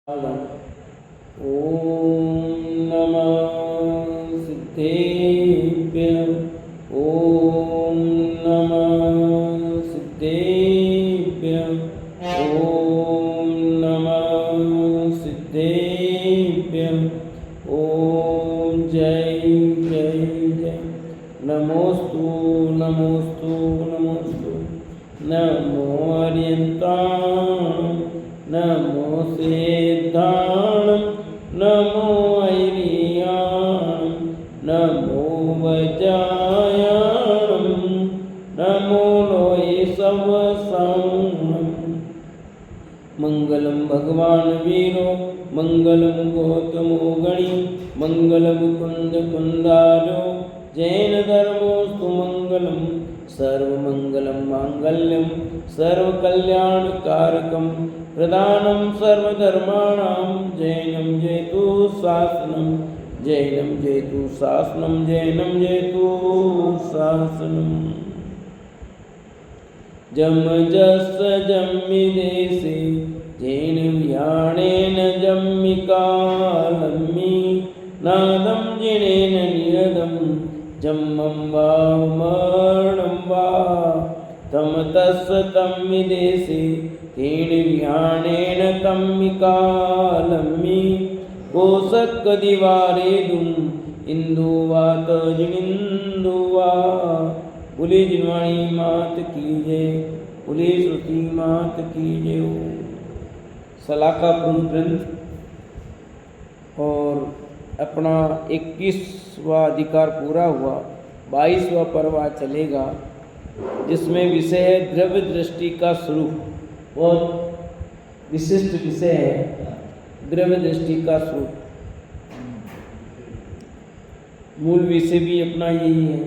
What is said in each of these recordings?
ॐ नमः सिद्धेभ्यः। ॐ नमः सिद्धेभ्यः। ॐ नमः सिद्धेभ्यः। ॐ जय जय जय। नमोस्तु नमोस्तु नमोस्तु। नमो अर्यन्तां नमो सिद्धाणं नमो ऐरियाणं नमो वज्रायाणं नमो लोये सवसाणं। मंगलम भगवान वीरो मंगलम गौतमो गणि मंगलम कुंद कुंदारो जैन धर्मोस्तु मंगलम सर्वमंगलम मांगल्यम सर्वकल्याणकारकम प्रदानं सर्वधर्माणां जैनं जयतु शासनं जैनं जयतु शासनं जैनं जयतु शासनं। जम जस जम्मि देशे जैन व्याणेन जम्मिकालम्मि नादं जिनेन निरदं जम्मं वा मरणं वा तम तस्य तम्मि देशे तेन व्याणेन तम्मिकालम्मि कोशकदिवारेदुम् इंदुवात जिनिंदुवा। बोले जिनवाणी मात की जय, बोले श्रुति मात की जय। सलाका ग्रंथ और अपना 21वां अधिकार पूरा हुआ, 22वां पर्व आज चलेगा, जिसमें विषय है द्रव्य दृष्टि का स्वरूप। बहुत विशिष्ट विषय है द्रव्य दृष्टि का स्वरूप। मूल विषय भी अपना यही है।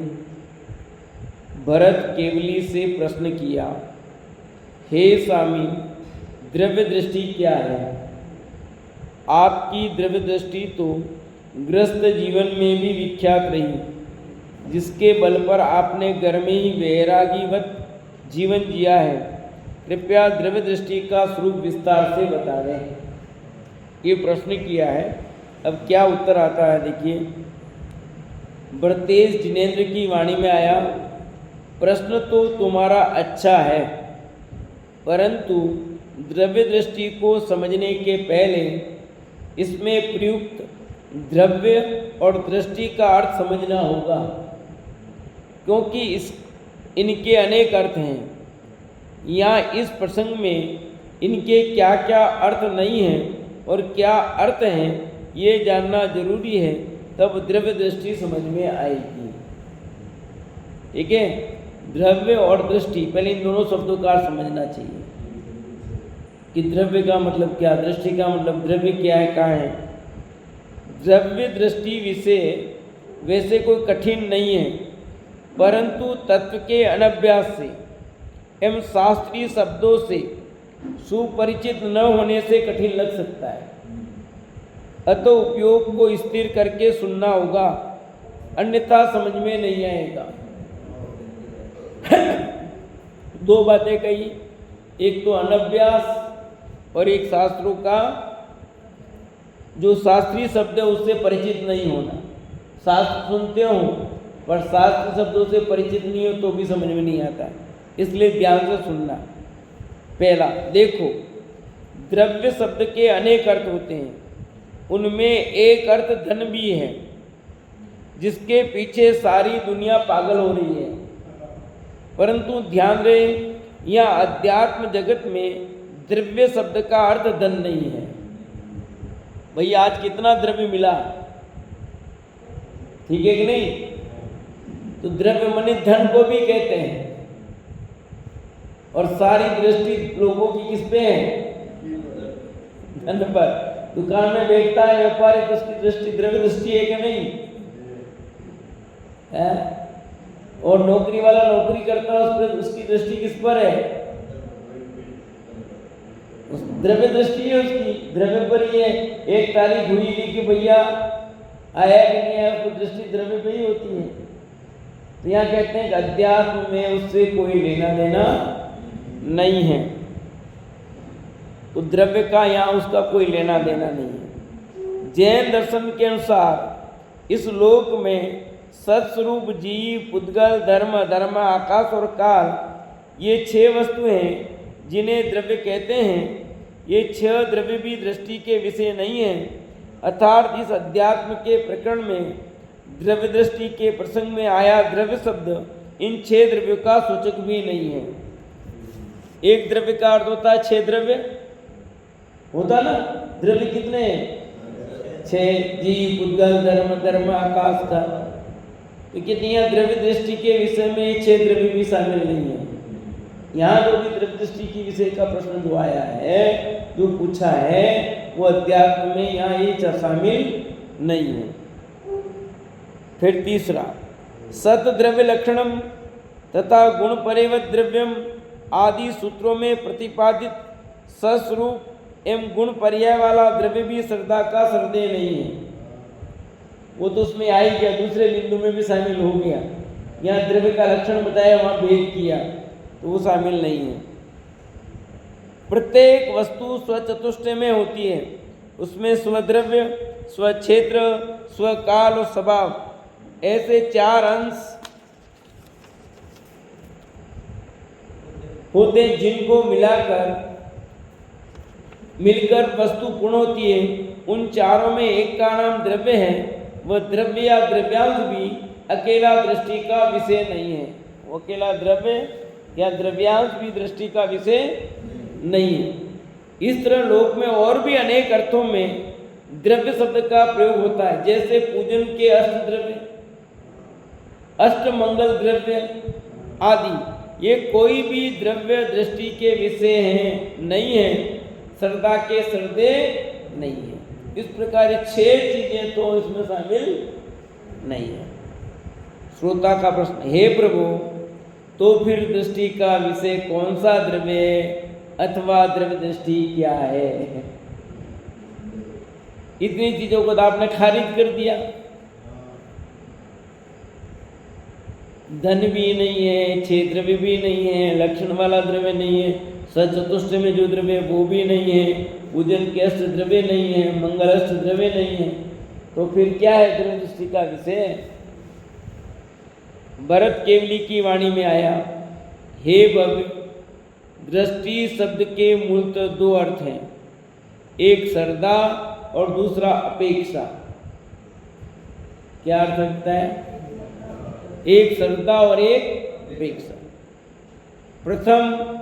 भरत केवली से प्रश्न किया, हे स्वामी द्रव्य दृष्टि क्या है? आपकी द्रव्य दृष्टि तो गृहस्थ जीवन में भी विख्यात रही, जिसके बल पर आपने घर में ही वैरागीवत जीवन जिया है। कृपया द्रव्य दृष्टि का स्वरूप विस्तार से बता दें। ये प्रश्न किया है। अब क्या उत्तर आता है देखिए। ब्रतेश जिनेन्द्र की वाणी में आया, प्रश्न तो तुम्हारा अच्छा है, परंतु द्रव्य दृष्टि को समझने के पहले इसमें प्रयुक्त द्रव्य और दृष्टि का अर्थ समझना होगा, क्योंकि इनके अनेक अर्थ हैं। यहाँ इस प्रसंग में इनके क्या क्या अर्थ नहीं हैं और क्या अर्थ हैं ये जानना जरूरी है, तब द्रव्य दृष्टि समझ में आएगी। ठीक है, द्रव्य और दृष्टि, पहले इन दोनों शब्दों का अर्थ समझना चाहिए कि द्रव्य का मतलब क्या, दृष्टि का मतलब द्रव्य क्या है, कहाँ है। द्रव्य दृष्टि विषय वैसे कोई कठिन नहीं है, परंतु तत्व के अनभ्यास से एवं शास्त्रीय शब्दों से सुपरिचित न होने से कठिन लग सकता है। अतः उपयोग को स्थिर करके सुनना होगा, अन्यथा समझ में नहीं आएगा। दो बातें कही, एक तो अनभ्यास और एक शास्त्रों का जो शास्त्रीय शब्द है उससे परिचित नहीं होना। शास्त्र सुनते हो पर शास्त्र शब्दों से परिचित नहीं हो तो भी समझ में नहीं आता, इसलिए ध्यान से सुनना। पहला देखो, द्रव्य शब्द के अनेक अर्थ होते हैं, उनमें एक अर्थ धन भी है, जिसके पीछे सारी दुनिया पागल हो रही है। परंतु ध्यान रहे, यहाँ अध्यात्म जगत में द्रव्य शब्द का अर्थ धन नहीं है। भाई आज कितना द्रव्य मिला, ठीक है कि नहीं? तो द्रव्य माने धन को भी कहते हैं, और सारी दृष्टि लोगों की किस पे है? धन पर। दुकान में बेचता है व्यापारी तो उसकी दृष्टि द्रव्य दृष्टि है कि नहीं है? और नौकरी वाला नौकरी करता है उस पर उसकी दृष्टि किस पर है? उस द्रव्य दृष्टि है उसकी, द्रव्य पर ही है। एक तारीख हुई थी कि भैया आया कि नहीं आया, उसकी दृष्टि द्रव्य पे ही होती है। तो यहाँ कहते हैं कि अध्यात्म में उससे कोई लेना देना नहीं है। तो द्रव्य का यहाँ उसका कोई लेना देना नहीं है। जैन दर्शन के अनुसार इस लोक में सत्स्वरूप जीव, पुद्गल, धर्म, धर्म, आकाश और काल, ये 6 वस्तुएं हैं जिन्हें द्रव्य कहते हैं। ये 6 द्रव्य भी दृष्टि के विषय नहीं है, अर्थात इस अध्यात्म के प्रकरण में द्रव्य दृष्टि के प्रसंग में आया द्रव्य शब्द इन 6 द्रव्यों का सूचक भी नहीं है। एक द्रव्य का अर्थ होता है 6 द्रव्य होता ना। द्रव्य कितने हैं? 6, जीव, पुद्गल, धर्म, धर्म, आकाश का। तो कितनी द्रव्य दृष्टि के विषय में 6 द्रव्य भी शामिल नहीं है। यहाँ जो भी द्रव्य दृष्टि की विषय का प्रश्न जो आया है, जो पूछा है, वो अध्यात्म में यहाँ ये शामिल नहीं है। फिर तीसरा, सत द्रव्य लक्षणम तथा गुण परिवत द्रव्यम आदि सूत्रों में प्रतिपादित सस्वरूप एवं गुण पर्याय वाला द्रव्य भी श्रद्धा का श्रद्धेय नहीं है। वो तो उसमें आ ही गया, दूसरे बिंदु में भी शामिल हो गया। यहाँ द्रव्य का लक्षण बताया, वहाँ भेद किया, तो वो शामिल नहीं है। प्रत्येक वस्तु स्वचतुष्टय में होती है। उसमें स्वद्रव्य, स्वक्षेत्र, स्वकाल और स्वभाव ऐसे 4 अंश होते जिनको मिलकर वस्तु पूर्ण होती है। उन चारों में एक का नाम द्रव्य है। वह द्रव्य या द्रव्यांश भी अकेला दृष्टि का विषय नहीं है। वो अकेला द्रव्य या द्रव्यांश भी दृष्टि का विषय नहीं है। इस तरह लोक में और भी अनेक अर्थों में द्रव्य शब्द का प्रयोग होता है, जैसे पूजन के अष्ट द्रव्य, अष्ट मंगल द्रव्य आदि। ये कोई भी द्रव्य दृष्टि के विषय हैं नहीं है, श्रद्धा के श्रद्धेय नहीं है। इस प्रकार 6 चीजें तो इसमें शामिल नहीं है। श्रोता का प्रश्न, हे प्रभु, तो फिर दृष्टि का विषय कौन सा द्रव्य अथवा द्रव्य दृष्टि क्या है? इतनी चीजों को तो आपने खारिज कर दिया। धन भी नहीं है, 6 द्रव्य भी नहीं है, लक्षण वाला द्रव्य नहीं है, सचतुष्ट में जो द्रव्य वो भी नहीं है, पूजन के अष्ट द्रव्य नहीं है, मंगल अष्ट द्रव्य नहीं है, तो फिर क्या है द्रव्य दृष्टि का विषय? भरत केवली की वाणी में आया, हे भव्य, दृष्टि शब्द के मूलतः 2 अर्थ हैं, एक श्रद्धा और दूसरा अपेक्षा। क्या अर्थ रखता है? एक श्रद्धा और एक अपेक्षा। प्रथम,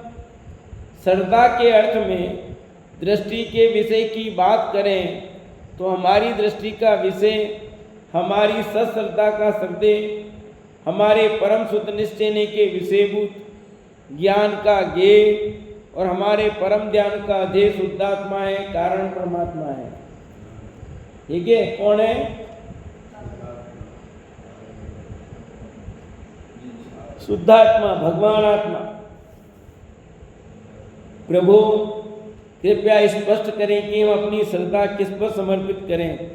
श्रद्धा के अर्थ में दृष्टि के विषय की बात करें तो हमारी दृष्टि का विषय हमारी सश्रद्धा का श्रद्धेय, हमारे परम शुद्ध निश्चय के विषयभूत ज्ञान का ज्ञेय और हमारे परम ध्यान का ध्येय शुद्धात्मा है, कारण परमात्मा है। ठीक है, कौन है? शुद्धात्मा, भगवान आत्मा। प्रभु कृपया स्पष्ट करें कि हम अपनी श्रद्धा किस पर समर्पित करें,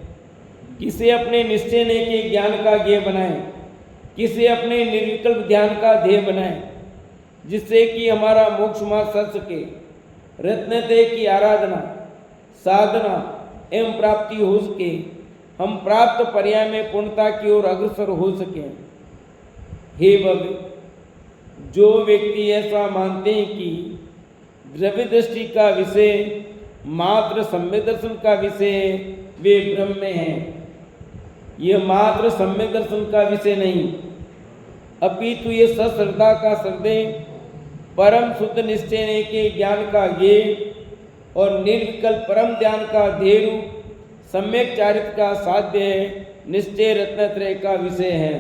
किसे अपने निश्चय के ज्ञान का ज्ञेय बनाएं, किसे अपने निर्विकल्प ध्यान का ध्येय बनाएं, जिससे कि हमारा मोक्ष मार्ग सर सके, रत्नत्रय की आराधना, साधना एवं प्राप्ति हो सके, हम प्राप्त पर्याय में पूर्णता की ओर अग्रसर हो सकें। हे भव्य, जो व्यक्ति ऐसा मानते हैं कि द्रव्य दृष्टि का विषय मात्र सम्यक दर्शन का विषय, वे ब्रह्म में हैं। यह मात्र सम्यक दर्शन का विषय नहीं, अपितु ये सश्रद्धा का श्रद्धेय, परम शुद्ध निश्चय के ज्ञान का ज्ञेय और निर्विकल्प परम ध्यान का ध्येय रूप सम्यक चारित्र का साध्य निश्चय रत्नत्रय का विषय है।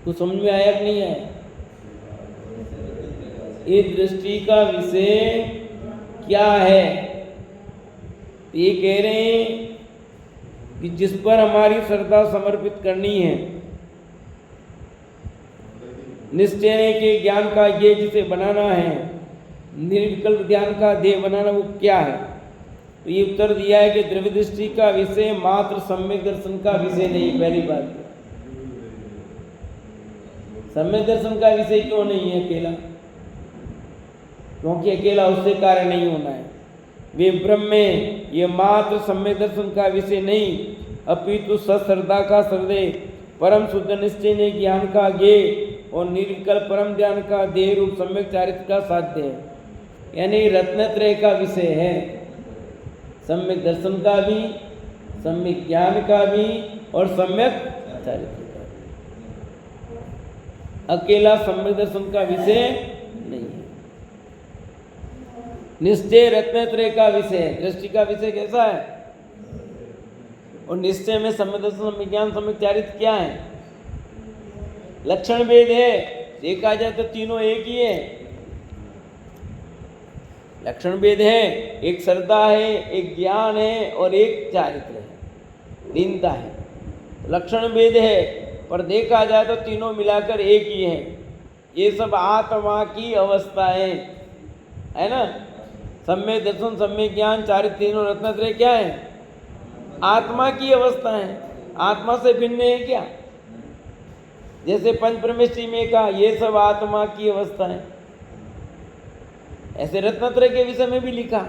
तो समझ में आया कि नहीं है? ये दृष्टि का विषय क्या है? ये कह रहे हैं कि जिस पर हमारी श्रद्धा समर्पित करनी है, निश्चय के ज्ञान का ये जिसे बनाना है, निर्विकल्प ध्यान का ध्येय बनाना, वो क्या है? तो ये उत्तर दिया है कि द्रव्य दृष्टि का विषय मात्र सम्यक दर्शन का विषय नहीं। पहली बात, सम्यक दर्शन का विषय क्यों नहीं है अकेला? क्योंकि अकेला उससे कार्य नहीं होना है। वे ब्रह्म में ये मात्र सम्यक दर्शन का विषय नहीं, अपितु सश्रद्धा का हृदय, परम शुद्ध निश्चय ने ज्ञान का ज्ञेय और निर्विकल्प परम ध्यान का देह रूप सम्यक चारित्र का साध्य है। यानी रत्नत्रय का विषय है, सम्यक दर्शन का भी, सम्यक ज्ञान का भी और सम्यक चारित्र का भी। अकेला सम्यक दर्शन का विषय नहीं है। निश्चय रत्नत्रय का विषय है। दृष्टि का विषय कैसा है? और निश्चय में सम्यक दर्शन, सम्यक ज्ञान, सम्यक चारित्र क्या है? लक्षण भेद है। देखा जाए तो तीनों एक ही है। लक्षण भेद है, एक श्रद्धा है, एक ज्ञान है और एक चारित्र है, दीनता है। लक्षण भेद है पर देखा जाए तो तीनों मिलाकर एक ही है। ये सब आत्मा की अवस्थाएं है ना। सम्यक दर्शन, सम्यक ज्ञान, चारित्र, तीनों रत्नत्रय क्या है? आत्मा की अवस्था है। आत्मा से भिन्न है क्या? जैसे पंच परमेष्टि में कहा ये सब आत्मा की अवस्था है, ऐसे रत्नत्रय के विषय में भी लिखा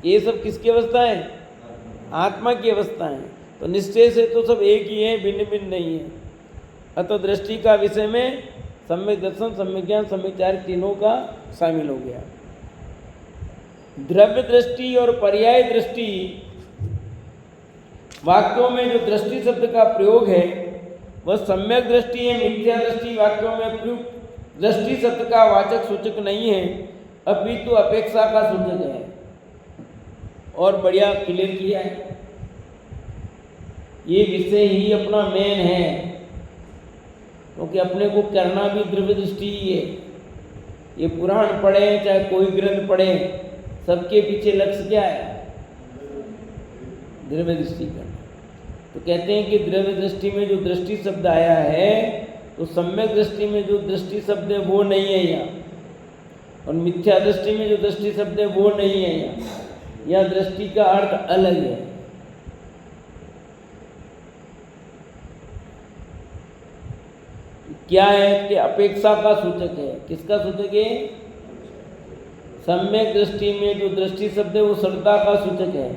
ये सब किसकी अवस्था है? आत्मा की अवस्था है। तो निश्चय से तो सब एक ही है, भिन्न भिन्न नहीं है। अतः दृष्टि का विषय में सम्यक दर्शन, सम्यक ज्ञान, सम्यक चारित्र तीनों का शामिल हो गया। द्रव्य दृष्टि और पर्याय दृष्टि, वाक्यों में जो दृष्टि शब्द का प्रयोग है वह सम्यक दृष्टि है। मिथ्या दृष्टि वाक्यों में प्रयुक्त दृष्टि शब्द का वाचक सूचक नहीं है, अपितु अपेक्षा का सूचक है। और बढ़िया क्लियर किया है। ये विषय ही अपना मेन है, क्योंकि अपने को करना भी द्रव्य दृष्टि ही है। ये पुराण पढ़े चाहे कोई ग्रंथ पढ़े, सबके पीछे लक्ष्य क्या है? द्रव्य दृष्टि करना। तो कहते हैं कि द्रव्य दृष्टि में जो दृष्टि शब्द आया है तो सम्यक दृष्टि में जो दृष्टि शब्द है वो नहीं है यहाँ, और मिथ्या दृष्टि में जो दृष्टि शब्द है वो नहीं है यहाँ। यह दृष्टि का अर्थ अलग है। क्या है कि अपेक्षा का सूचक है। किसका सूचक है? सम्यक दृष्टि में जो दृष्टि शब्द है वो श्रद्धा का सूचक है,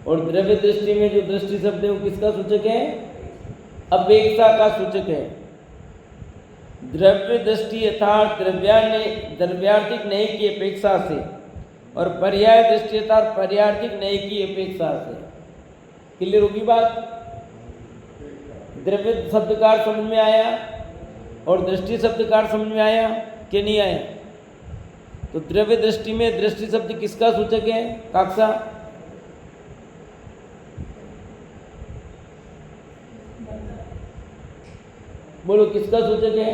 और द्रव्य दृष्टि में जो दृष्टि शब्द है वो किसका सूचक है? अपेक्षा का सूचक है। द्रव्य दृष्टि अर्थात द्रव्यार्थिक न्याय की अपेक्षा से, और पर्याय दृष्टि अर्थात पर्यार्थिक न्याय की अपेक्षा से। क्लियर होगी बात? द्रव्य शब्द का अर्थ समझ में आया और दृष्टि शब्द का अर्थ समझ में आया कि नहीं आया? तो द्रव्य दृष्टि में दृष्टि शब्द किसका सूचक है? काक्षा बोलो, किसका सूचक है?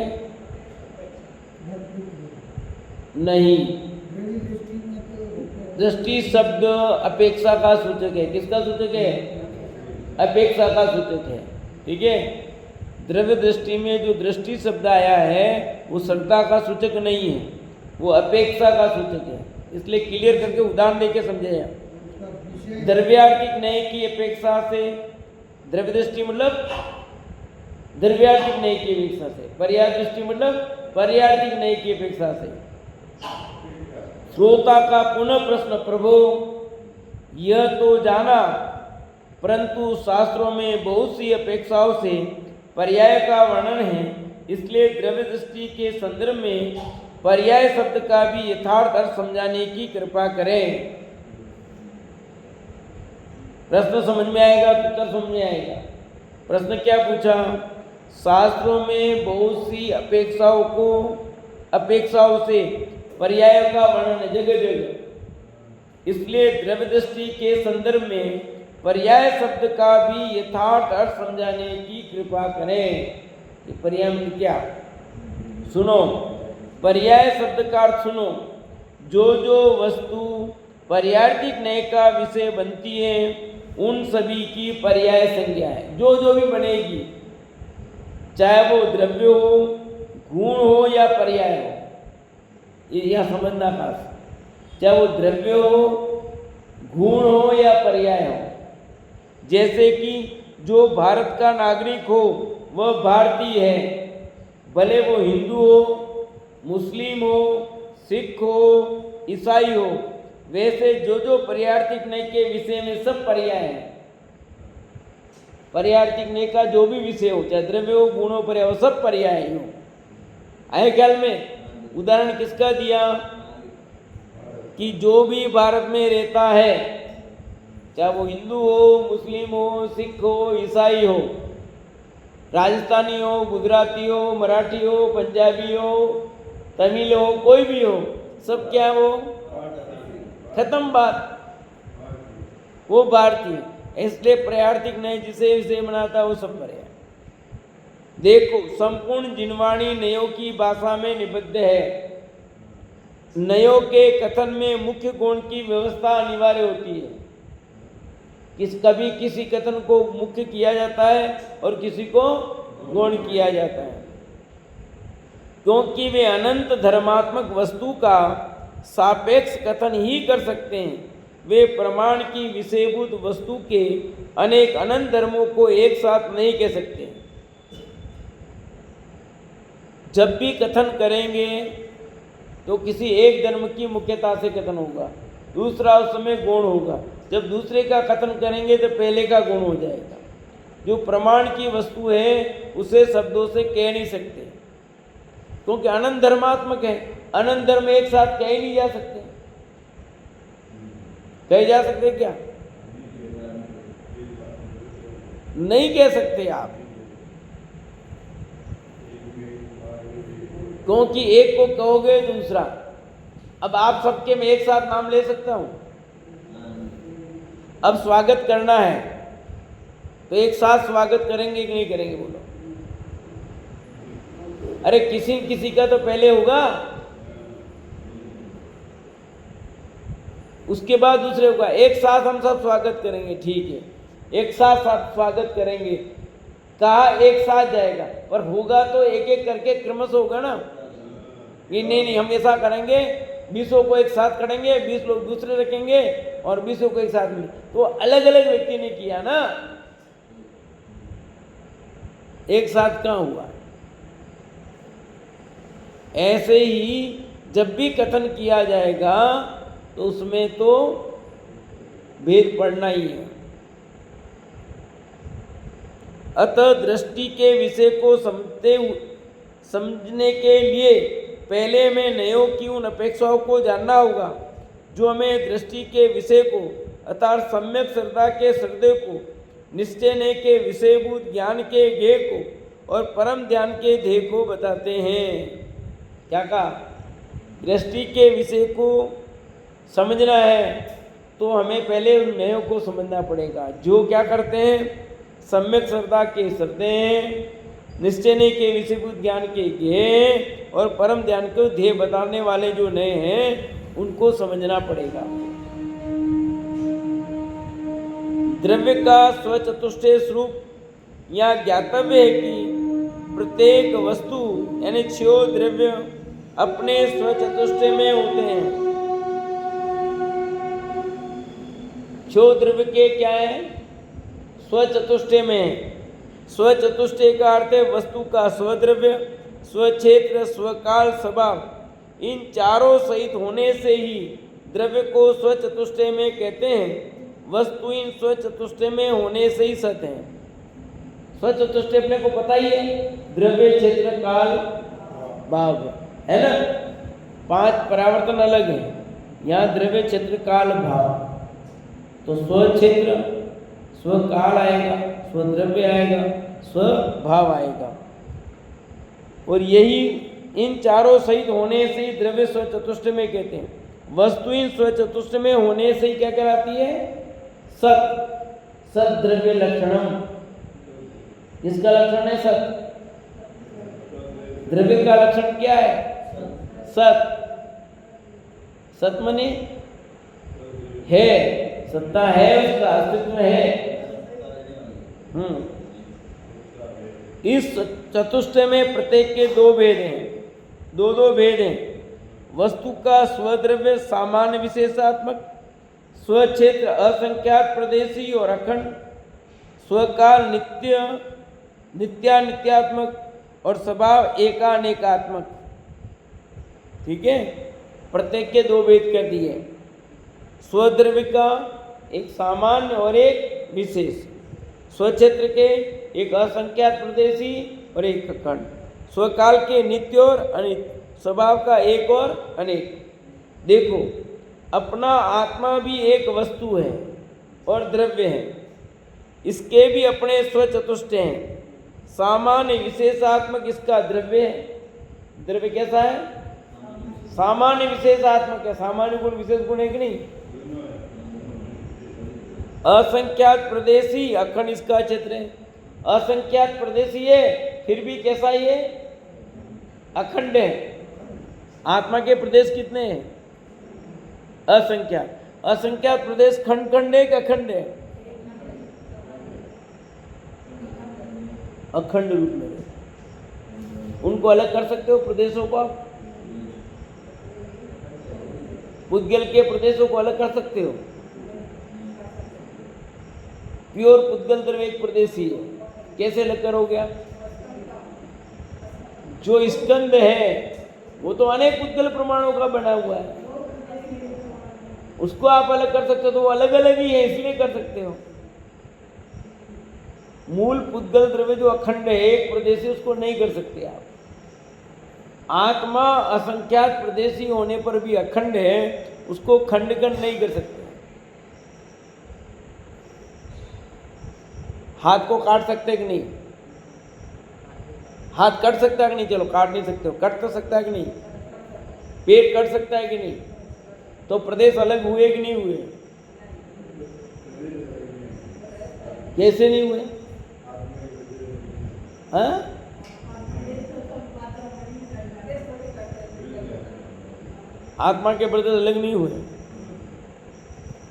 नहीं, दृष्टि शब्द अपेक्षा का सूचक है। किसका सूचक है? अपेक्षा का सूचक है। ठीक है। द्रव्य दृष्टि में जो दृष्टि शब्द आया है वो श्रद्धा का सूचक नहीं है, वो अपेक्षा का सूचक है। इसलिए क्लियर करके उदाहरण देके समझेगा। द्रव्यार्थिक न्याय की अपेक्षा से, द्रव्य दृष्टि मतलब द्रव्यार्थिक न्याय की अपेक्षा से, पर्याय दृष्टि मतलब पर्यार्थिक न्याय की अपेक्षा से। श्रोता का पुनः प्रश्न, प्रभु यह तो जाना, परंतु शास्त्रों में बहुत सी अपेक्षाओं से पर्याय का वर्णन है, इसलिए द्रव्य दृष्टि के संदर्भ में पर्याय शब्द का भी यथार्थ अर्थ समझाने की कृपा करें। प्रश्न समझ में आएगा तो उत्तर समझ में आएगा। प्रश्न क्या पूछा? शास्त्रों में बहुत सी अपेक्षाओं से पर्याय का वर्णन है जगह जगह, इसलिए द्रव्य दृष्टि के संदर्भ में पर्याय शब्द का भी यथार्थ अर्थ समझाने की कृपा करें। पर्याय मतलब क्या? सुनो, पर्याय शब्द का अर्थ सुनो। जो जो वस्तु पर्यायिक न्याय का विषय बनती है उन सभी की पर्याय संज्ञा है। जो जो भी बनेगी, चाहे वो द्रव्य हो, गुण हो या पर्याय हो, ये यह समझना खास। चाहे वो द्रव्य हो, गुण हो या पर्याय हो। जैसे कि जो भारत का नागरिक हो वह भारतीय है, भले वो हिंदू हो, मुस्लिम हो, सिख हो, ईसाई हो, वैसे जो जो पर्यार्थिक नय के विषय में सब पर्याय है। पर्यार्थिक नय का जो भी विषय हो, चाहे द्रव्य हो, गुण हो, पर्याय हो, सब पर्याय हो। आए ख्याल में? उदाहरण किसका दिया कि जो भी भारत में रहता है, चाहे वो हिंदू हो, मुस्लिम हो, सिख हो, ईसाई हो, राजस्थानी हो, गुजराती हो, मराठी हो, पंजाबी हो, तमिल हो, कोई भी हो, सब क्या वो खत्म बात, वो भारतीय। इसलिए पर्यार्थिक नय जिसे विषय बनाता वो सब पर्याय। देखो, संपूर्ण जिनवाणी नयों की भाषा में निबद्ध है। नयों के कथन में मुख्य गुण की व्यवस्था अनिवार्य होती है। कभी किसी कथन को मुख्य किया जाता है और किसी को गौण किया जाता है, क्योंकि वे अनंत धर्मात्मक वस्तु का सापेक्ष कथन ही कर सकते हैं। वे प्रमाण की विषयभूत वस्तु के अनेक अनंत धर्मों को एक साथ नहीं कह सकते। जब भी कथन करेंगे तो किसी एक धर्म की मुख्यता से कथन होगा, दूसरा उस समय गुण होगा। जब दूसरे का कथन करेंगे तो पहले का गुण हो जाएगा। जो प्रमाण की वस्तु है उसे शब्दों से कह नहीं सकते, क्योंकि अनंत धर्मात्मक है। अनंत धर्म एक साथ कह ही नहीं जा सकते। कहे जा सकते क्या? नहीं कह सकते आप, क्योंकि एक को कहोगे दूसरा। अब आप सबके मैं एक साथ नाम ले सकता हूं। अब स्वागत करना है तो एक साथ स्वागत करेंगे कि नहीं करेंगे? बोलो। अरे किसी किसी का तो पहले होगा, उसके बाद दूसरे होगा। एक साथ हम सब स्वागत करेंगे, ठीक है, एक साथ स्वागत करेंगे, कहा एक साथ जाएगा, पर होगा तो एक एक करके क्रमश होगा ना। ये नहीं हम ऐसा करेंगे, 20 को एक साथ करेंगे, 20 लोग दूसरे रखेंगे और 20 को एक साथ में, तो अलग अलग व्यक्ति ने किया ना, एक साथ कहाँ हुआ? ऐसे ही जब भी कथन किया जाएगा तो उसमें तो भेद पड़ना ही है। अतः दृष्टि के विषय को समझने के लिए पहले में नयों की उन अपेक्षाओं को जानना होगा जो हमें दृष्टि के विषय को अर्थात सम्यक श्रद्धा के हृदय को, निश्चय ने के विषयभूत ज्ञान के ज्ञेय को और परम ध्यान के ध्येय को बताते हैं। क्या कहा? दृष्टि के विषय को समझना है तो हमें पहले उन नयों को समझना पड़ेगा जो क्या करते हैं, सम्यक श्रद्धा के हृदय हैं, निश्चय ने के विषयभूत ज्ञान के ज्ञेय और परम ध्यान को ध्येय बताने वाले जो नए हैं उनको समझना पड़ेगा। द्रव्य का स्वचतुष्टय स्वरूप यह ज्ञातव्य है कि प्रत्येक वस्तु यानी 6 द्रव्य अपने स्वचतुष्टय में होते हैं। 6 द्रव्य के क्या है? स्वचतुष्टय में। स्वचतुष्टय का अर्थ है वस्तु का स्वद्रव्य, स्वक्षेत्र, स्वकाल, स्वभाव। इन चारों सहित होने से ही द्रव्य को स्वचतुष्टय में कहते हैं। वस्तु इन स्वचतुष्टय में होने से ही सत है। स्वचतुष्टय अपने को पता ही है, द्रव्य, क्षेत्र, काल, भाव, है ना। 5 परावर्तन अलग है, यहाँ द्रव्य, क्षेत्र, काल, भाव। तो स्वक्षेत्र, स्वकाल आएगा, स्वद्रव्य आएगा, स्वभाव आएगा, और यही इन चारों सहित होने से ही द्रव्य स्वचतुष्टय में कहते हैं। वस्तु इन स्वचतुष्टय में होने से ही क्या कहलाती है? सत। सत द्रव्य लक्षणम। किसका लक्षण है? सत। द्रव्य का लक्षण क्या है? सत। सत माने है, सत्ता है, उसका अस्तित्व है। इस चतुष्टय में प्रत्येक के 2 भेद हैं, 2 भेद हैं। वस्तु का स्वद्रव्य सामान्य विशेषात्मक, स्वक्षेत्र असंख्यात प्रदेशी और अखंड, स्वकाल नित्यात्मक और स्वभाव एकानेकात्मक। ठीक है। प्रत्येक के दो भेद कर दिए, स्वद्रव्य का एक सामान्य और एक विशेष, स्वक्षेत्र के एक असंख्यात प्रदेशी और एक अखंड, स्वकाल के नित्य और अनित्य, स्वभाव का एक और अनेक। देखो, अपना आत्मा भी एक वस्तु है और द्रव्य है, इसके भी अपने स्वचतुष्ट हैं। सामान्य विशेषात्मक इसका द्रव्य है। द्रव्य कैसा है? सामान्य विशेषात्मक है। सामान्य गुण विशेष गुण है कि नहीं? असंख्यात प्रदेशी, अखंड इसका क्षेत्र है। असंख्यात प्रदेशी है, फिर भी कैसा ये? अखंड है। आत्मा के प्रदेश कितने हैं? असंख्यात। असंख्यात प्रदेश खंड खंड है कि अखंड है? अखंड रूप में रहते। उनको अलग कर सकते हो प्रदेशों को आप? पुद्गल के प्रदेशों को अलग कर सकते हो? प्योर पुद्गल द्रव्य एक प्रदेशी है, कैसे अलग करोगे आप? जो स्कंद है वो तो अनेक पुद्गल प्रमाणों का बना हुआ है, उसको आप अलग कर सकते हो तो वो अलग अलग ही है, इसलिए कर सकते हो। मूल पुद्गल द्रव्य जो अखंड है, एक प्रदेशी, उसको नहीं कर सकते आप। आत्मा असंख्यात प्रदेशी होने पर भी अखंड है, उसको खंडन नहीं कर सकते। हाथ को काट सकते कि नहीं? हाथ कट सकता है कि नहीं? चलो, काट नहीं सकते हो, कट तो सकता है कि नहीं? पेट कट सकता है कि नहीं? तो प्रदेश अलग हुए कि नहीं हुए? कैसे नहीं हुए? हाँ? आत्मा के प्रदेश अलग नहीं हुए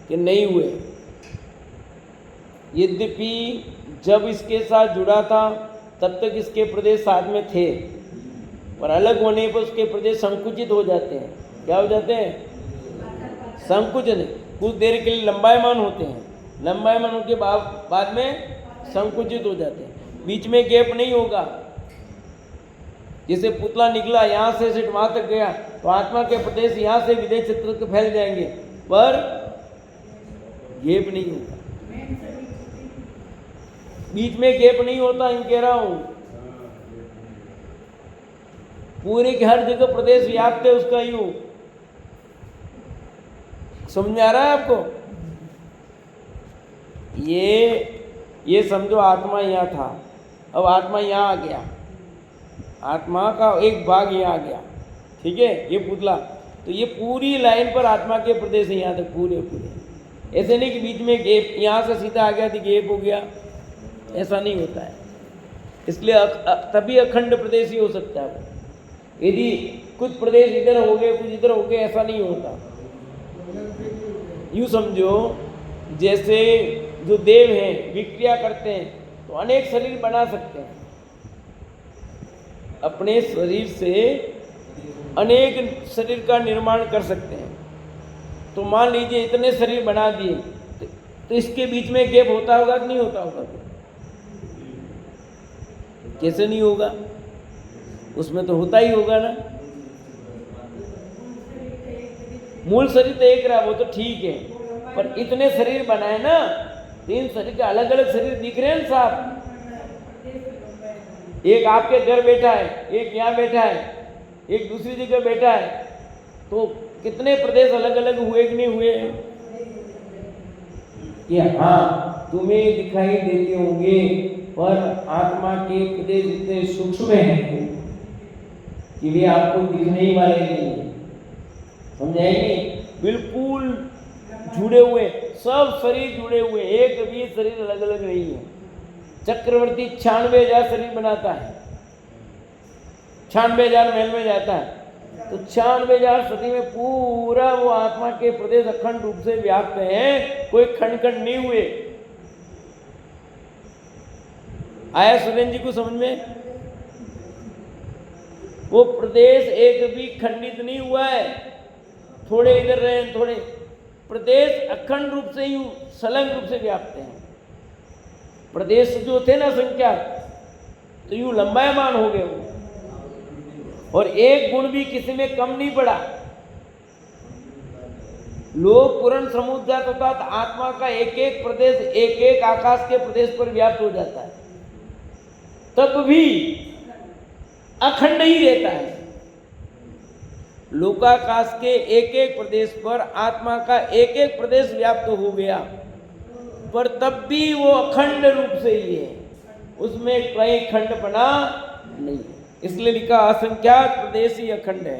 कि नहीं हुए? यद्यपि जब इसके साथ जुड़ा था तब तक इसके प्रदेश साथ में थे, पर अलग होने पर उसके प्रदेश संकुचित हो जाते हैं। क्या हो जाते हैं? संकुचन। कुछ देर के लिए लंबायमान होते हैं, लंबायमान होने के बाद में संकुचित हो जाते हैं। बीच में गैप नहीं होगा। जैसे पुतला निकला, यहाँ से सिर्फ वहाँ तक गया, तो आत्मा के प्रदेश यहाँ से विदेश क्षेत्र तक फैल जाएंगे, पर गैप नहीं होगा। बीच में गैप नहीं होता, यूँ कह रहा हूँ। पूरे की हर जगह प्रदेश व्याप्त है उसका। यूँ समझ आ रहा है आपको? ये समझो आत्मा यहाँ था, अब आत्मा यहाँ आ गया, आत्मा का एक भाग यहाँ आ गया, ठीक है? ये पुतला, तो ये पूरी लाइन पर आत्मा के प्रदेश यहाँ तक पूरे पूरे। ऐसे नहीं कि बीच में गैप, यहाँ से सीधा आ गया तो गैप हो गया, ऐसा नहीं होता है। इसलिए तभी अखंड प्रदेश ही हो सकता है। यदि कुछ प्रदेश इधर हो गए, कुछ इधर हो गए, ऐसा नहीं होता। यूँ समझो, जैसे जो देव हैं विक्रिया करते हैं तो अनेक शरीर बना सकते हैं। अपने शरीर से अनेक शरीर का निर्माण कर सकते हैं। तो मान लीजिए इतने शरीर बना दिए, तो इसके बीच में गैप होता होगा कि नहीं होता होगा? कैसे नहीं होगा? उसमें तो होता ही होगा ना। मूल शरीर तो एक रहा, वो तो ठीक है, पर इतने शरीर बनाए ना, 3 शरीर के अलग अलग शरीर दिख रहे हैं साहब। एक आपके घर बैठा है, एक यहाँ बैठा है, एक दूसरी जगह बैठा है, तो कितने प्रदेश अलग अलग हुए कि नहीं हुए? कि हाँ, तुम्हें दिखाई देते होंगे, पर आत्मा के प्रदेश इतने सूक्ष्म हैं कि वे आपको दिखने ही वाले नहीं है। समझाएंगे? बिल्कुल जुड़े हुए, सब शरीर जुड़े हुए, एक भी शरीर अलग अलग नहीं है। चक्रवर्ती 96,000 शरीर बनाता है, 96,000 महल में जाता है, तो 96,000 शरीर में पूरा वो आत्मा के प्रदेश अखंड रूप से व्याप्त हैं, कोई खंड खंड नहीं हुए। आया सुरेंद्र जी को समझ में? वो प्रदेश एक भी खंडित नहीं हुआ है, थोड़े इधर रहे, थोड़े। प्रदेश अखंड रूप से ही संलग्न रूप से व्याप्त हैं। प्रदेश जो थे ना संख्या, तो यूं लंबायमान हो गए वो, और एक गुण भी किसी में कम नहीं पड़ा। लोक पूर्ण समुद्र होता तो आत्मा का एक एक प्रदेश एक एक आकाश के प्रदेश पर व्याप्त हो जाता है, तब भी अखंड ही रहता है। लोकाकाश के एक एक प्रदेश पर आत्मा का एक एक प्रदेश व्याप्त हो गया, पर तब भी वो अखंड रूप से ही है, उसमें कहीं खंडपना नहीं है। इसलिए लिखा असंख्यात प्रदेश ही अखंड है।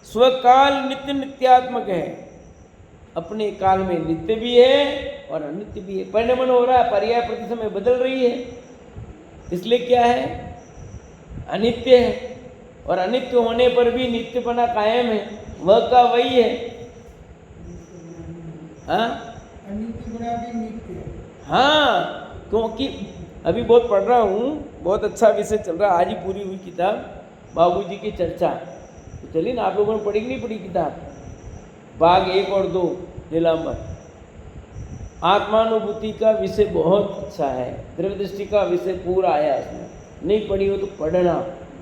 स्वकाल नित्य नित्यात्मक है, अपने काल में नित्य भी है और अनित्य भी है। परिणमन हो रहा है, पर्याय प्रति समय बदल रही है, इसलिए क्या है, अनित्य है। और अनित्य होने पर भी नित्यपना कायम है, वह का वही है। हाँ, अनित्य बड़ा भी नित्य है। हाँ, क्योंकि अभी बहुत पढ़ रहा हूँ, बहुत अच्छा विषय चल रहा है, आज ही पूरी हुई किताब बाबूजी की चर्चा। तो चलिए ना, आप लोगों ने पढ़ी कि नहीं पढ़ी किताब, भाग 1 और 2 नीलांबर। आत्मानुभूति का विषय बहुत अच्छा है, द्रव्य दृष्टि का विषय पूरा आया इसमें। नहीं पढ़ी हो तो पढ़ना,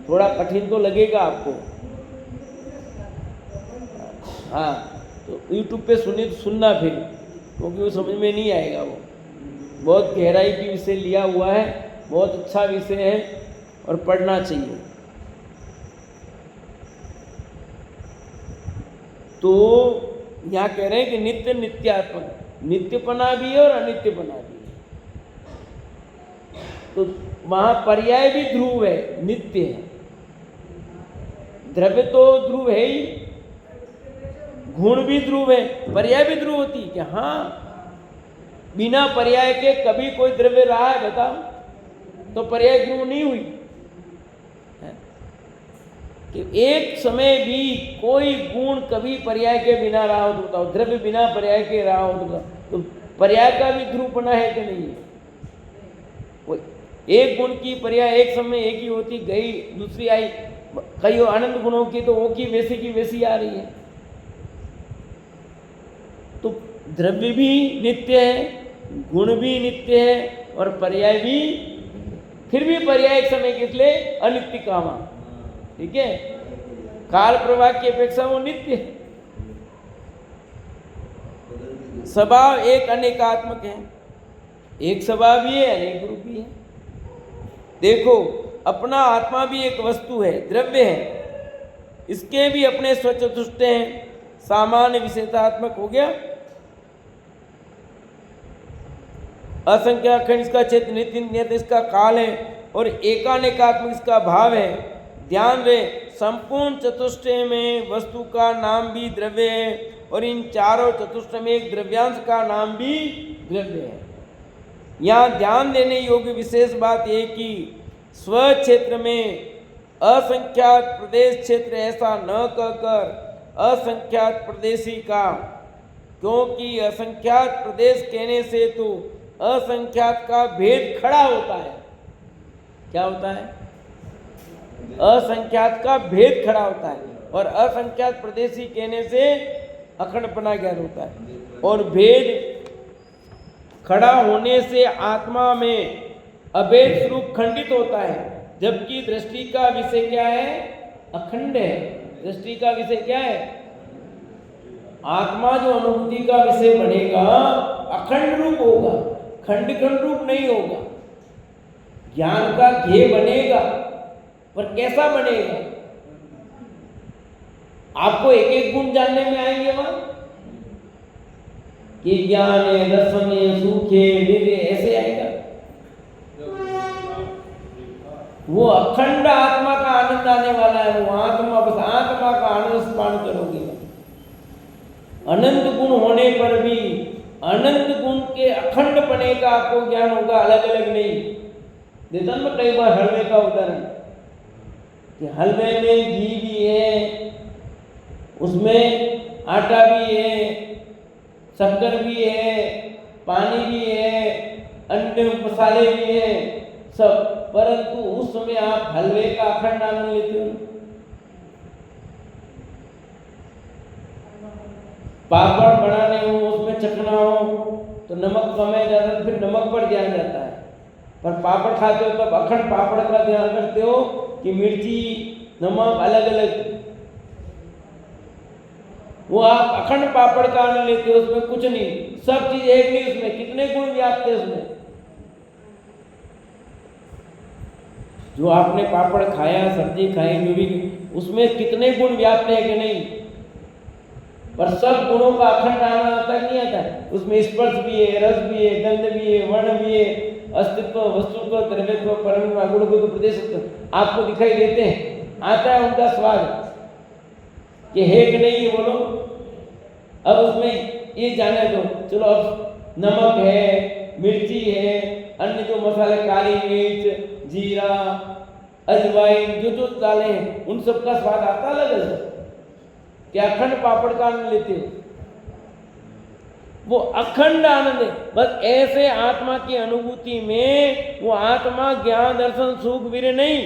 थोड़ा कठिन तो लगेगा आपको। हाँ, तो YouTube पे सुनना फिर, क्योंकि वो समझ में नहीं आएगा। वो बहुत गहराई की विषय लिया हुआ है, बहुत अच्छा विषय है और पढ़ना चाहिए। तो यहाँ कह रहे हैं कि नित्य नित्यात्मक, नित्यपना भी है और अनित्यपना भी है। तो वहाँ पर्याय भी ध्रुव है, नित्य है। द्रव्य तो ध्रुव है ही, गुण भी ध्रुव है, पर्याय भी ध्रुव होती है। क्या हाँ, बिना पर्याय के कभी कोई द्रव्य रहा है बताओ, तो पर्याय ध्रुव नहीं हुई है? कि एक समय भी कोई गुण कभी पर्याय के बिना रहा हो तो बताओ, द्रव्य बिना पर्याय के रहा हो तो बताओ, तो पर्याय का भी ध्रुवपना है कि नहीं है? एक गुण की पर्याय एक समय एक ही होती, गई दूसरी आई, कई आनंद गुणों की तो वो की वैसी आ रही है। तो द्रव्य भी नित्य है, गुण भी नित्य है और पर्याय भी, फिर भी पर्याय एक समय के लिए अनित्य कामा, ठीक है, काल प्रवाह की अपेक्षा वो नित्य है। स्वभाव एक अनेकात्मक है, एक स्वभाव भी है, अनेक रूप भी है। देखो, अपना आत्मा भी एक वस्तु है, द्रव्य है, इसके भी अपने स्वचतुष्ट हैं, सामान्य विशेषात्मक हो गया, असंख्य अखंड इसका चेतन नित्य नियत इसका काल है, और एकानेकात्मक इसका भाव है। ध्यान रहे, संपूर्ण चतुष्टय में वस्तु का नाम भी द्रव्य है, और इन चारों चतुष्टय में एक द्रव्यांश का नाम भी द्रव्य है। यहाँ ध्यान देने योग्य विशेष बात यह कि स्व क्षेत्र में असंख्यात प्रदेश क्षेत्र ऐसा न कहकर असंख्यात प्रदेशी का, क्योंकि असंख्यात प्रदेश कहने से तो असंख्यात का भेद खड़ा होता है। क्या होता है? असंख्यात का भेद खड़ा होता है, और असंख्यात प्रदेशी कहने से अखंडपना ज्ञान होता है, और भेद खड़ा होने से आत्मा में अभेद स्वरूप खंडित होता है, जबकि दृष्टि का विषय क्या है? अखंड है। दृष्टि का विषय क्या है? आत्मा जो अनुभूति का विषय बनेगा अखंड रूप होगा, खंड खंड रूप नहीं होगा। ज्ञान का ध्येय बनेगा, पर कैसा बनेगा? आपको एक एक गुण जानने में आएंगे वहां कि ज्ञान है, दर्शन है, सुख है, वीर्य, ऐसे आएगा। वो अखंड आत्मा का आनंद आने वाला है। वो आत्मा, बस आत्मा का आनंद पान करोगे। अनंत गुण होने पर भी अनंत गुण के अखंड पने का आपको ज्ञान होगा, अलग अलग नहीं। देता मैं कई बार हलवे का उदाहरण कि हलवे में घी भी है, उसमें आटा भी है, शक्कर भी है, पानी भी है, अन्य मसाले भी है, सब, परंतु उस समय आप हलवे का अखंड आनंद लेते हो। पापड़ बनाने हो, उसमें चखना हो तो नमक कम है ज्यादा, फिर नमक पर ध्यान जाता है। पर पापड़ खाते हो तब अखंड पापड़ का ध्यान रखते हो कि मिर्ची, नमक अलग अलग। वो आप अखंड पापड़ का आनंद लेते हो, उसमें कुछ नहीं, सब चीज एक नहीं, उसमें कितने गुण व्याप्त है उसमें। जो आपने पापड़ खाया, सब्जी खाई, जो भी, उसमें कितने गुण व्याप्त है कि नहीं, पर सब गुणों का अखंड आनंद आता है नहीं आता। उसमें स्पर्श भी है, रस भी है, गंध भी है, वर्ण भी है, अस्तित्व, वस्तुत्व, द्रव्यत्व, परम गुण को प्रदेशत्व आपको दिखाई देते हैं, आता है उनका स्वाद कि है कि नहीं ये बोलो। अब उसमें ये जाने दो, चलो अब नमक है, मिर्ची है, अन्य जो मसाले, काली मिर्च, जीरा, अजवाइन, जो जो डाले हैं उन सब का स्वाद आता अलग अलग। क्या अखंड पापड़ का आनंद लेते हो? वो अखंड आनंद है। बस ऐसे आत्मा की अनुभूति में वो आत्मा ज्ञान दर्शन सुख वीर्य नहीं,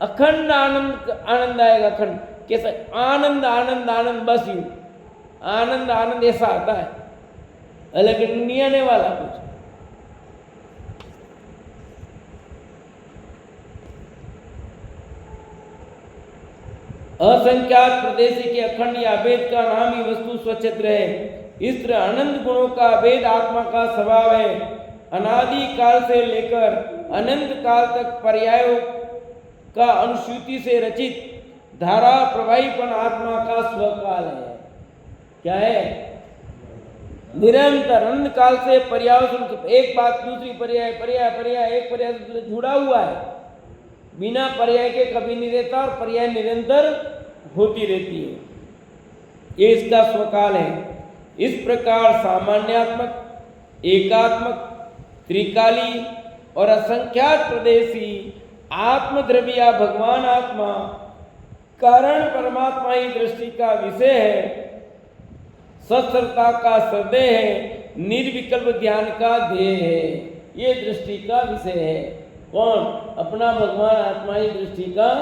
अखंड आनंद आनंद आएगा। अखंड कैसा? आनंद आनंद आनंद, बस यूं आनंद आनंद ऐसा आता है, अलग नहीं आने वाला कुछ। असंख्यात प्रदेशी के अखंड या अभेद का नाम ही वस्तु स्वच्छत्र है। इस तरह अनंत गुणों का अभेद आत्मा का स्वभाव है। अनादि काल से लेकर अनंत काल तक पर्यायों का अनुसूति से रचित धारा प्रवाहीपन आत्मा का स्वकाल है। क्या है? निरंतर अनंत काल से पर्याय, एक बात दूसरी पर्याय, पर्याय पर्याय, एक पर्याय से जुड़ा हुआ है, बिना पर्याय के कभी नहीं रहता, और पर्याय निरंतर होती रहती है। ये इसका स्वकाल है। इस प्रकार सामान्यात्मक, एकात्मक, त्रिकाली और असंख्यात प्रदेशी आत्मद्रव्य भगवान आत्मा कारण परमात्मा ही दृष्टि का विषय है, सत्सरता का श्रद्धेय है, निर्विकल्प ध्यान का ध्येय है। ये दृष्टि का विषय है। कौन? अपना भगवान आत्मा ही दृष्टि का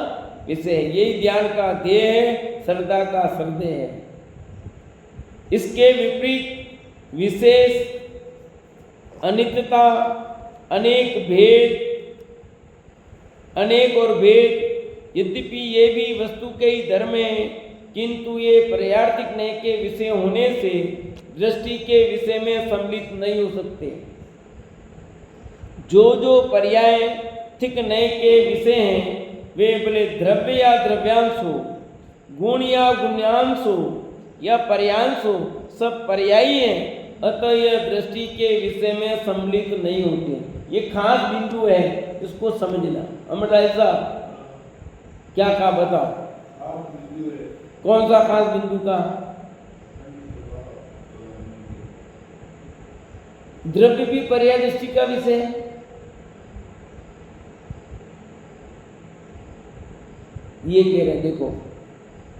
विषय है, यही ध्यान का ध्येय है, श्रद्धा का श्रद्धेय है। इसके विपरीत विशेष, अनित्यता, अनेक भेद, अनेक और भेद, यद्यपि ये भी वस्तु के ही धर्म है, किंतु ये पर्यार्थिक नय के विषय होने से दृष्टि के विषय में सम्मिलित नहीं हो सकते। जो जो पर्यायथिक नय के विषय हैं वे भले द्रव्य या द्रव्यांश हो, गुण या गुण्यांश हो या पर्यांश हो, सब पर्यायी हैं, अतः यह दृष्टि के विषय में सम्मिलित नहीं होते। ये खास बिंदु है, इसको समझना। अमरराय साहब क्या कहा बताओ? कौन सा खास बिंदु का? द्रव्य भी पर्याय दृष्टि का विषय है। ये कह रहे, देखो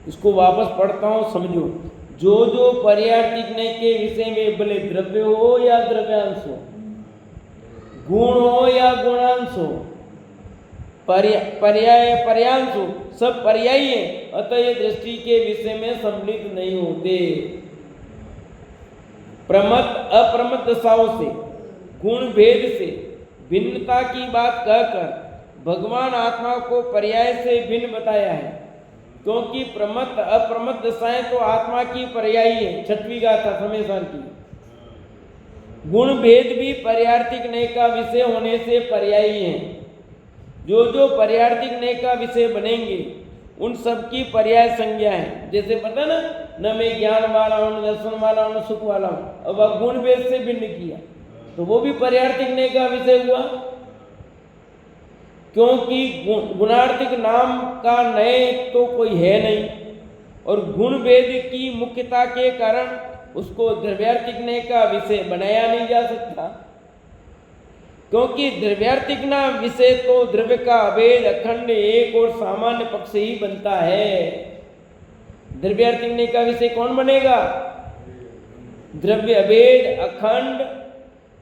इसको वापस पढ़ता हूं, समझो। जो जो पर्यार्थिक नय के विषय में भले द्रव्य हो या द्रव्यांश हो, गुण हो या गुणांश हो, पर्याय पर्यांश हो, सब पर्यायी है, अतः ये दृष्टि के विषय में सम्मिलित नहीं होते। प्रमत्त अप्रमत्त दशाओं से, गुण भेद से भिन्नता की बात कहकर भगवान आत्मा को पर्याय से भिन्न बताया है, क्योंकि प्रमत्त अप्रमत्त दशाएं तो आत्मा की पर्यायी है। छठवीं गाथा समेसान की। गुण भेद भी पर्यार्थिक नय का विषय होने से पर्यायी हैं। जो जो पर्यार्थिक नय का विषय बनेंगे उन सब की पर्याय संज्ञा है। जैसे पता ना, न मैं ज्ञान वाला हूं, न दर्शन वाला हूं, न सुख वाला हूं। अब आप गुण भेद से भिन्न किया तो वो भी पर्यार्थिक नय का विषय हुआ, क्योंकि गुणार्थिक नाम का नय तो कोई है नहीं, और गुण भेद की मुख्यता के कारण उसको द्रव्यार्थिक नय का विषय बनाया नहीं जा सकता, क्योंकि द्रव्यार्थिक ना विषय तो द्रव्य का अभेद, अखंड, एक और सामान्य पक्ष ही बनता है। द्रव्यार्थिक नय का विषय कौन बनेगा? द्रव्य अभेद, अखंड,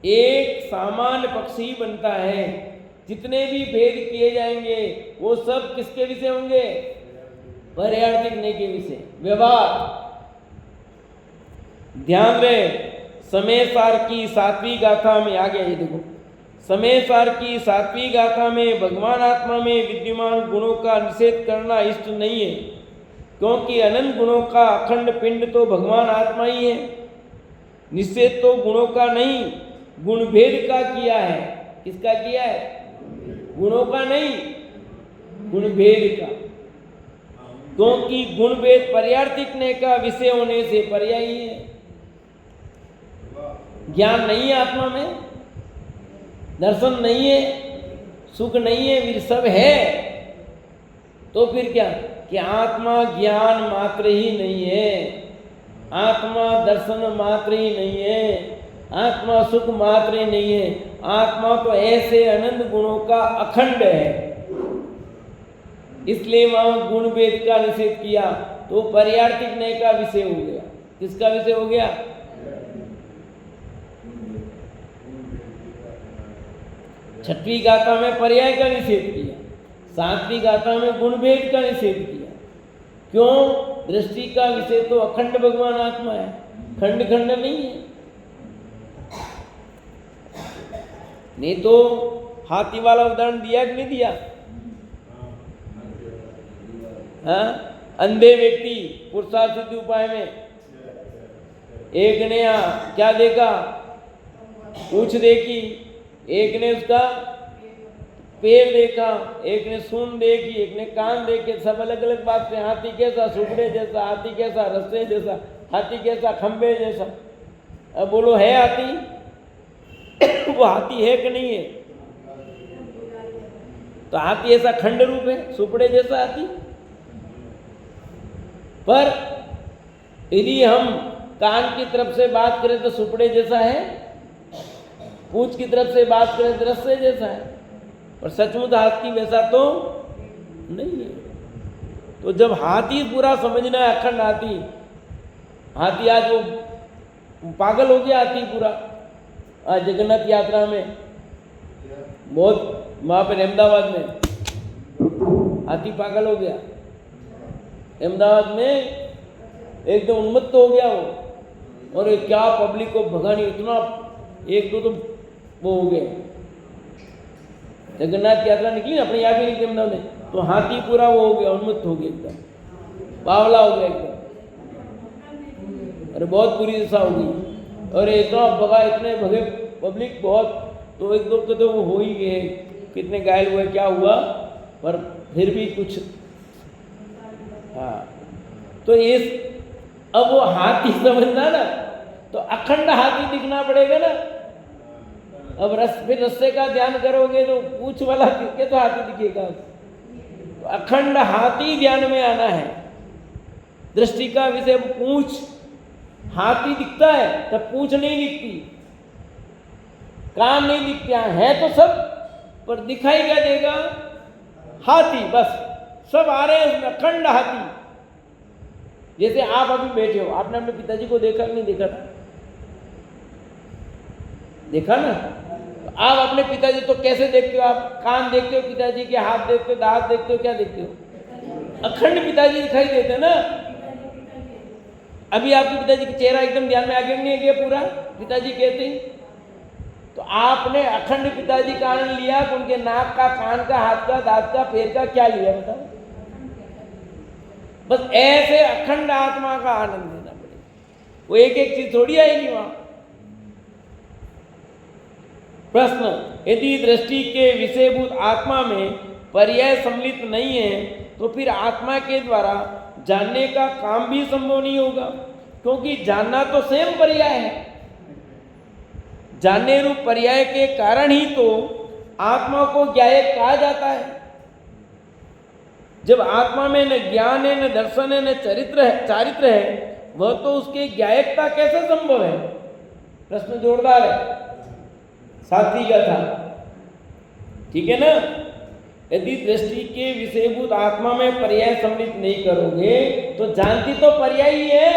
एक, सामान्य पक्ष ही बनता है। जितने भी भेद किए जाएंगे वो सब किसके विषय होंगे? पर्यार्थिक नय के विषय। व्यवहार ध्यान रहे, समय सार की 7वीं गाथा में आ गया। ये देखो, समय सार की 7वीं गाथा में भगवान आत्मा में विद्यमान गुणों का निषेध करना इष्ट नहीं है, क्योंकि अनंत गुणों का अखंड पिंड तो भगवान आत्मा ही है। निषेध तो गुणों का नहीं, गुण भेद का किया है। किसका किया है? गुणों का नहीं, गुण भेद का। क्योंकि गुण भेद पर्यार्थिकने का विषय होने से पर्यायी है। ज्ञान नहीं है आत्मा में, दर्शन नहीं है, सुख नहीं है, फिर सब है तो फिर क्या कि आत्मा ज्ञान मात्र ही नहीं है, आत्मा दर्शन मात्र ही नहीं है, आत्मा सुख मात्र ही नहीं है। आत्मा तो ऐसे अनंत गुणों का अखंड है। इसलिए वहां गुण भेद का निषेध किया तो पर्यार्थिक न्याय का विषय हो गया। किसका विषय हो गया? छठवीं गाथा में पर्याय का निषेध किया, सातवीं गाथा में गुण भेद का निषेध किया। क्यों? दृष्टि का विषय तो अखंड भगवान आत्मा है, खंड खंड नहीं है। नहीं तो हाथी वाला उदाहरण दिया कि नहीं दिया? हाँ, अंधे व्यक्ति पुरुषार्थ सिद्धि उपाय में एक ने क्या देखा? पूंछ देखी, एक ने उसका पैर देखा, एक ने सूंड देखी, एक ने कान देखे, सब अलग अलग बात से। हाथी कैसा? सुपड़े जैसा। हाथी कैसा? रस्से जैसा। हाथी कैसा? खंबे जैसा। अब बोलो है हाथी? वो हाथी है कि नहीं है? तो हाथी ऐसा खंड रूप है, सुपड़े जैसा हाथी। पर यदि हम कान की तरफ से बात करें तो सुपड़े जैसा है, पूंछ की तरफ से बात करें तो रस्से जैसा है, पर सचमुच हाथी वैसा तो नहीं है। तो जब हाथी पूरा समझना है, अखंड हाथी, हाथी आज वो पागल हो गया हाथी पूरा। आज जगन्नाथ यात्रा में बहुत वहां पर अहमदाबाद में हाथी पागल हो गया। अहमदाबाद में एकदम उन्मत्त हो गया वो, और क्या पब्लिक को भगानी, इतना एक दो तो वो हो गए। जगन्नाथ यात्रा निकली अपने यहाँ भी निकली अहमदाबाद में, तो हाथी पूरा वो हो गया, उन्मत्त हो गया, एकदम बावला हो गया एकदम। अरे बहुत बुरी दशा हो गई। और इतना भगा, इतने भगे पब्लिक बहुत, तो एक दो तो वो हो ही गए, कितने घायल हुए, क्या हुआ, पर फिर भी कुछ। हाँ, तो इस अब वो हाथी समझना ना, तो अखंड हाथी दिखना पड़ेगा ना। अब फिर रस्से का ध्यान करोगे तो पूंछ वाला दिखे तो हाथी दिखेगा। तो अखंड हाथी ध्यान में आना है। दृष्टि का विषय पूंछ, हाथी दिखता है तब पूंछ नहीं दिखती, कान नहीं दिखता है, तो सब पर दिखाई क्या देगा? हाथी। बस सब आ रहे हैं उसमें, अखंड हाथी। जैसे आप अभी बैठे हो, आपने अपने पिताजी को देखा कि नहीं देखा था? देखा ना? तो आप अपने पिताजी तो कैसे देखते हो? आप कान देखते हो पिताजी के, हाथ देखते हो, दांत देखते हो, क्या देखते हो? अखंड पिताजी दिखाई देते ना। अभी आपके पिताजी का चेहरा एकदम ध्यान में आ गया नहीं गया पूरा? पिताजी कहते हैं तो आपने अखंड पिताजी का आनंद लिया, उनके नाक का, कान का, हाथ का, दांत का, पैर का, क्या लिया बताओ? बस ऐसे अखंड आत्मा का आनंद लेना पड़ेगा। वो एक एक चीज थोड़ी आएगी वहां। प्रश्न, यदि दृष्टि के विषयभूत आत्मा में पर्याय सम्मिलित नहीं है तो फिर आत्मा के द्वारा जानने का काम भी संभव नहीं होगा, क्योंकि जानना तो स्वयं पर्याय है। जानने रूप पर्याय के कारण ही तो आत्मा को ज्ञायक कहा जाता है। जब आत्मा में न ज्ञान है, न दर्शन है, न चारित्र है, वह तो उसके ज्ञायकता कैसे संभव है? प्रश्न जोरदार है, साथी का था, ठीक है ना? यदि दृष्टि के विषयभूत आत्मा में पर्याय सम्मिलित नहीं करोगे तो जानती तो पर्याय ही है।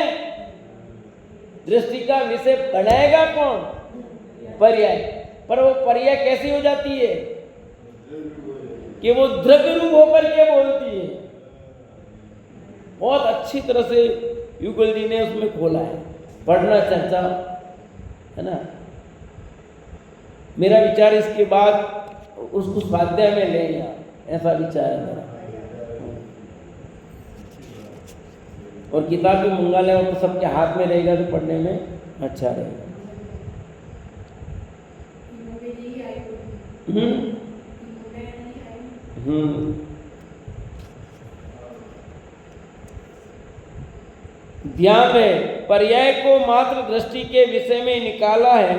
दृष्टि का विषय बनाएगा कौन? पर्याय। पर वो पर्याय कैसी हो जाती है कि वो द्रव्य रूप होकर के बोलती है। बहुत अच्छी तरह से युगल जी ने उसमें खोला है, पढ़ना चर्चा है ना। मेरा विचार इसके बाद उसको स्वाध्याय में ले, ऐसा विचार है मेरा। और किताब भी मंगा लें और तो सबके हाथ में रहेगा तो पढ़ने में अच्छा रहेगा। ध्यान रहे, पर्याय को मात्र दृष्टि के विषय में निकाला है,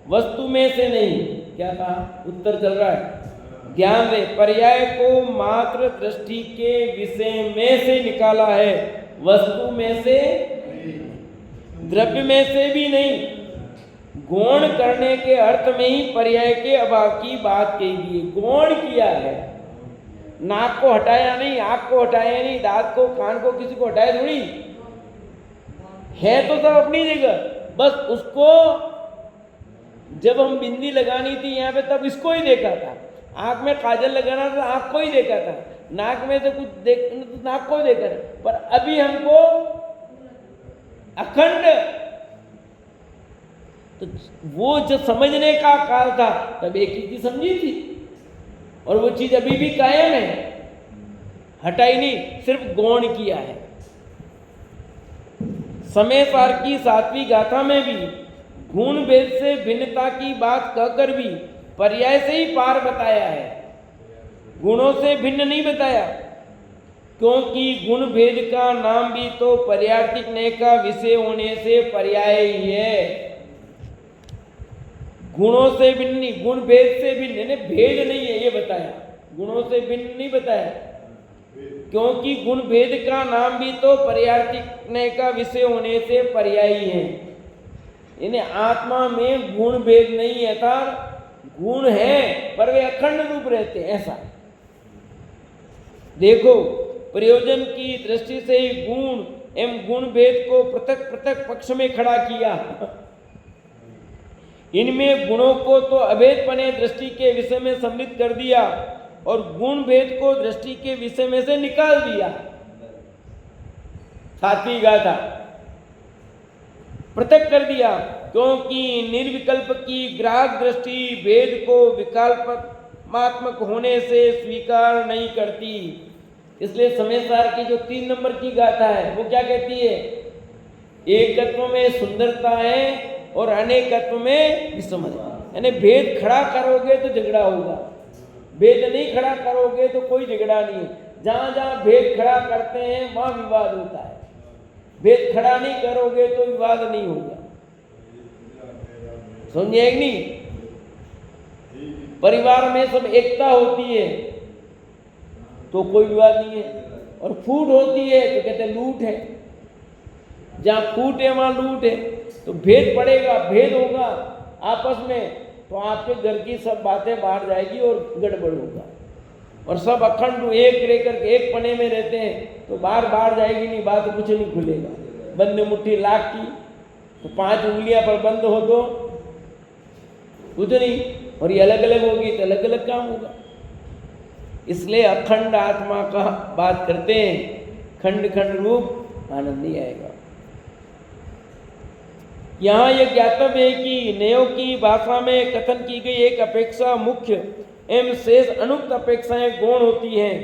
वस्तु में से नहीं। क्या कहा? उत्तर चल रहा है। ध्यान रहे, पर्याय को मात्र दृष्टि के विषय में से निकाला है, वस्तु में से, द्रव्य में से भी नहीं। गौण करने के अर्थ में ही पर्याय के अभाव की बात कही गई। गौण किया है, नाक को हटाया नहीं, आंख को हटाया नहीं, दांत को, कान को, किसी को हटाया थोड़ी है, तो सब अपनी जगह। बस उसको जब हम बिंदी लगानी थी यहाँ पे तब इसको ही देखा था, आंख में काजल लगाना था आंख को ही देखा था, नाक में से कुछ देखना तो नाक को ही देखा था। पर अभी हमको अखंड, तो वो जो समझने का काल था तब एक ही चीज समझी थी और वो चीज अभी भी कायम है, हटाई नहीं, सिर्फ गौण किया है। समय सार की 7वीं गाथा में भी गुण भेद से भिन्नता की बात कहकर भी पर्याय से ही पार बताया है, गुणों से भिन्न नहीं बताया, क्योंकि गुण भेद का नाम भी तो पर्यार्थिक नय का विषय होने से पर्याय ही है। गुणों से भिन्न नहीं, गुण भेद से भिन्न, भेद नहीं है ये बताया, गुणों से भिन्न नहीं बताया, क्योंकि गुण भेद का नाम भी तो पर्यार्थिक नय का विषय होने से पर्यायी है। यानी आत्मा में गुण भेद नहीं है, था गुण है पर वे अखंड रूप रहते हैं। ऐसा देखो, प्रयोजन की दृष्टि से ही गुण एवं गुण भेद को पृथक पृथक पक्ष में खड़ा किया। इनमें गुणों को तो अभेदपने दृष्टि के विषय में सम्मिलित कर दिया और गुण भेद को दृष्टि के विषय में से निकाल दिया। 7वीं गाथा पृथक कर दिया, क्योंकि निर्विकल्प की ग्राहक दृष्टि भेद को विकल्पात्मक होने से स्वीकार नहीं करती। इसलिए समय सार की जो 3 नंबर की गाथा है वो क्या कहती है? एकत्व में सुंदरता है और अनेकत्व में विषम है। यानी भेद खड़ा करोगे तो झगड़ा होगा, भेद नहीं खड़ा करोगे तो कोई झगड़ा नहीं है। जहां जहां भेद खड़ा करते हैं वहां विवाद होता है, भेद खड़ा नहीं करोगे तो विवाद नहीं होगा। समझे कि नहीं? परिवार में सब एकता होती है तो कोई विवाद नहीं है, और फूट होती है तो कहते हैं लूट है। जहां फूट है वहां लूट है, तो भेद पड़ेगा, भेद होगा आपस में, तो आपके घर की सब बातें बाहर जाएगी और गड़बड़ होगा। और सब अखंड एक लेकर के एक पने में रहते हैं तो बाहर जाएगी नहीं बात, कुछ नहीं खुलेगा। बंद मुट्ठी लाख की तो 5 उंगलियां पर बंद हो तो कुछ नहीं, और ये अलग अलग होगी तो अलग अलग काम होगा। इसलिए अखंड आत्मा का बात करते हैं, खंड खंड रूप आनंद नहीं आएगा। यहाँ यह ज्ञातव्य है कि नयों की भाषा में कथन की गई एक अपेक्षा मुख्य एवं शेष अनुक्त अपेक्षाएं गौण होती हैं।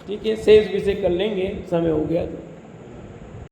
ठीक है, शेष विषय कर लेंगे, समय हो गया तो।